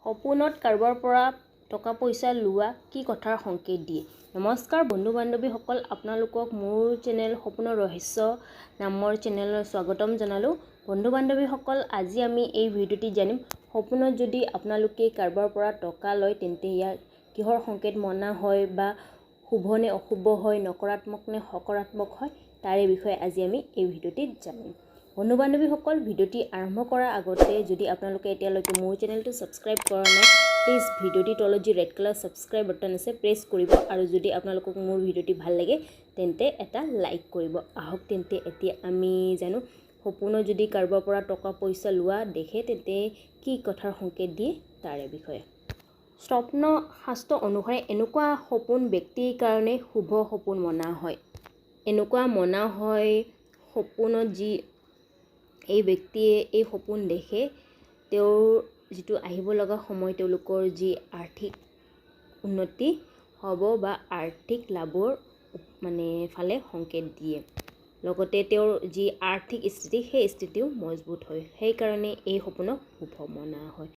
সপোনত কাৰোবাৰ পৰা টকা পইচা লোৱা কি কথাৰ সংকেত দিয়ে। নমস্কাৰ বন্ধু বান্ধৱীসকল, আপোনালোকক মোৰ চেনেল সপোনৰ ৰহস্য নামৰ চেনেললৈ স্বাগতম জনালোঁ। বন্ধু বান্ধৱীসকল, আজি আমি এই ভিডিঅ'টি জানিম সপোনত যদি আপোনালোকে কাৰোবাৰ পৰা টকা লয় তেন্তে ইয়াৰ কিহৰ সংকেত মনা হয় বা শুভ নে অশুভ হয়, নকাৰাত্মক নে সকাৰাত্মক হয়, তাৰে বিষয়ে আজি আমি এই ভিডিঅ'টিত জানিম। বন্ধু বান্ধৱীসকল, ভিডিঅ'টি আৰম্ভ কৰাৰ আগতে যদি আপোনালোকে এতিয়ালৈকে মোৰ চেনেলটো ছাবস্ক্ৰাইব কৰা নাই, প্লিজ ভিডিঅ'টিৰ তলত যি ৰেড কালাৰ ছাবস্ক্ৰাইব বাটন আছে প্ৰেছ কৰিব আৰু যদি আপোনালোকক মোৰ ভিডিঅ'টি ভাল লাগে তেন্তে এটা লাইক কৰিব। আহক তেন্তে এতিয়া আমি জানো সপোনত যদি কাৰোবাৰ পৰা টকা পইচা লোৱা দেখে তেন্তে কি কথাৰ সংকেত দিয়ে তাৰে বিষয়ে। স্বপ্ন শাস্ত্ৰ অনুসাৰে এনেকুৱা সপোন ব্যক্তিৰ কাৰণে শুভ সপোন মনা হয়। এনেকুৱা মনা হয় সপোনত যি এই ব্যক্তিয়ে এই সপোন দেখে তেওঁৰ যিটো আহিব লগা সময় তেওঁলোকৰ যি আৰ্থিক উন্নতি হ'ব বা আৰ্থিক লাভৰ ফালে সংকেত দিয়ে। লগতে তেওঁৰ যি আৰ্থিক স্থিতি সেই স্থিতিও মজবুত হয়, সেইকাৰণে এই সপোনক শুভ মনা হয়।